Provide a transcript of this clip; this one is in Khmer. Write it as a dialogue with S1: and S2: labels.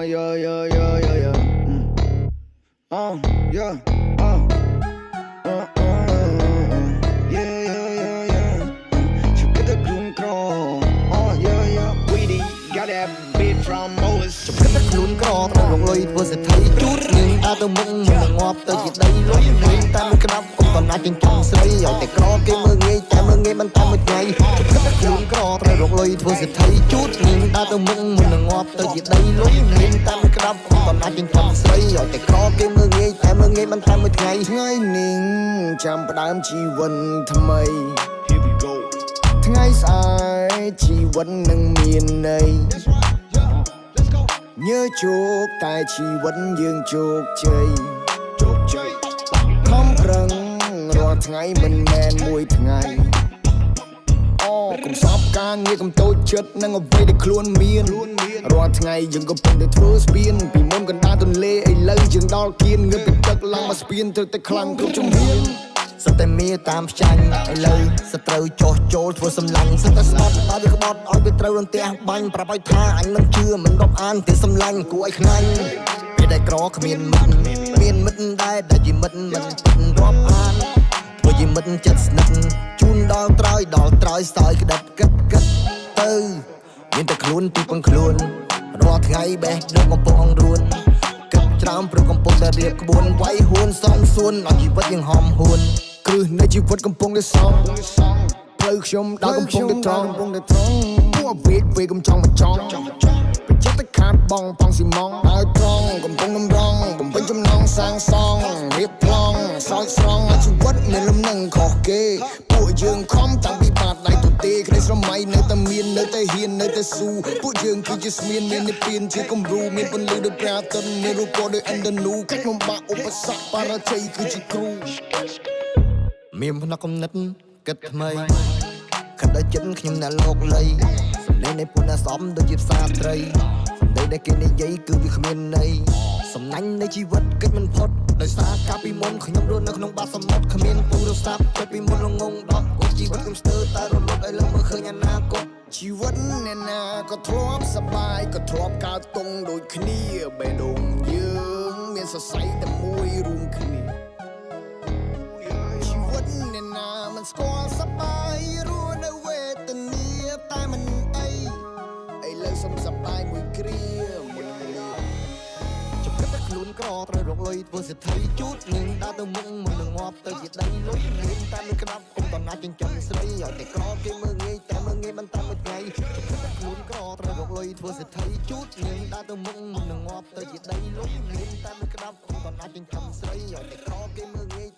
S1: yeah, yeah, yeah, yeah, yeah. Yeah. Yeah, yeah, yeah, yeah. She get the gloom crawl. Yeah, yeah. Weedy got that beat from Moses.
S2: គិតតែខ្លួនក្រត្រូវរងលុយធ្វើសេដ្ឋីជូតនឹងដើរទៅមុខមិនងាប់ទៅជាដីលុយនឹងតែមួយក្តាប់កុំតណាចិញ្ចឹមស្រីឲ្យតែក្រគេមើងងាយតែមើងងាយមិនតែមួយថ្ងៃគិតតែខ្លួនក្រត្រូវរងលុយធ្វើសេដ្ឋីជូតនឹងដើរទៅមុខមិនងាប់ទៅជាដីលុយនឹងតែមួយក្តាប់កុំតណាចិញ្ចឹមស្រីឲ្យតែក្រគេមើងងាយតែមើងងាយមិនតែមួយថ្ងៃនេះចាំផ្ដើមជីវិតថ្មី
S1: Here we go.
S2: ថ្ងៃស្អែកជីវិតនឹងមានន័យញើជោគតែជីវិតយើងជោគជ័យខំប្រឹងរាល់ថ្ងៃមិនមែនមួយថ្ងៃកុំសពការងារកុំតូចចិត្តនឹងអ្វីដែលខ្លួនមានរាល់ថ្ងៃយើងកំពុងតែធ្វើស្ពានពីមុនកណ្ដាលទន្លេឥឡូវយើងដល់គៀនងើបពីទឹកឡើងមកស្ពានត្រូវតែខ្លាំងគ្រប់ជំហានសិតតែមាតាមផ្ចាញ់ឥឡូវសត្រូវចោះចូលធ្វើសម្លាញ់សិតតែស្បត់ដល់វាក្បត់ឲ្យវាត្រូវរន្ទះបាញ់ប្រាប់ឲ្យថាអញមិនជឿមិនរាប់អានទេសម្លាញ់គួរឲ្យខ្លាញ់ពេលដែលក្រគ្មានមិត្តមានមិត្តដែរដែលជាមិត្តមិនរាប់អានធ្វើជាមិត្តចិត្តស្និទ្ធជូនដល់ត្រើយសើយក្តិតគិតទៅមានតែខ្លួនទីពឹងខ្លួនរាល់ថ្ងៃបេះដូងកំពុងអង្រួនគិតច្រើនព្រោះកំពុងតែរៀបក្បួនវាយហួនសំសួនឲ្យជីវិតយើងហំហួនគ្រឹះនៃជីវិតកំពុងតែសងផ្លូវខ្ញុំដើរកំពុងតែត្រង់ពួកវេកំចង់មកចង់បញ្ជាក់តែខាតបងប៉ងស៊ីម៉ងដើរត្រង់កំពុងនំរងបំពេញចំណងសាងសង់រៀបប្លង់សោយស្រង់ជីវិតមានលំនឹងខុសគេពួកយើងខំតាំងពីបាតដៃទទេក្តីស្រមៃនៅតែមាននៅតែហ៊ាននៅតែស៊ូពួកយើងគឺជាស្មៀនមាននិព្វានជាគំរូមានពន្លឺដោយព្រះអាទិត្យមានរូបពណ៌ដោយអិនដនូកាច់លំបាកឧបសគ្គបរាជ័យគឺជាគ្រូមានផ្នែកគំនិតគិតថ្មីខិតដល់ចិត្តខ្ញុំអ្នកលោកលៃសម្លេងនៃពុនសំដូចជាផ្សារត្រីសម្លេងដែលគេនិយាយគឺវាគ្មានន័យសំណាញ់នៃជីវិតកិច្ចមិនផុតដោយសារកាលពីមុនខ្ញុំរស់នៅក្នុងបាតសមុទ្រគ្មានទូរស័ព្ទពេលពីមុនងងដល់ជីវិតខ្ញុំស្ទើរតែរលត់ឲ្យលើមើលឃើញអនាគតជីវិតអ្នកណាក៏ធ្លាប់សប្បាយក៏ធ្លាប់កើតទុំដូចគ្នាបេះដូងយើងមានសរសៃតែមួយរួមគ្នាជីវិតអ្នកណាមិនស្គាល់សប្បាយរស់នៅវេទនាតែមិនអីឥឡូវសុំសប្បាយមួយគ្រាខ្លួនក្រត្រូវរកលុយធ្វើសេដ្ឋីជូតនឹងដើរទៅមុខមិននឹងងាប់ទៅជាដីលុយមានតែមួយក្តាប់កុំតណាចិញ្ចឹមស្រីឲ្យតែក្រគេមើងងាយតែមើងងាយមិនតាមមួយថ្ងៃខ្លួនក្រត្រូវរកលុយធ្វើសេដ្ឋីជូតនឹងដើរទៅមុខមិននឹងងាប់ទៅជាដីលុយមានតែមួយក្តាប់កុំតណាចិញ្ចឹមស្រីឲ្យតែក្រគេមើងងាយ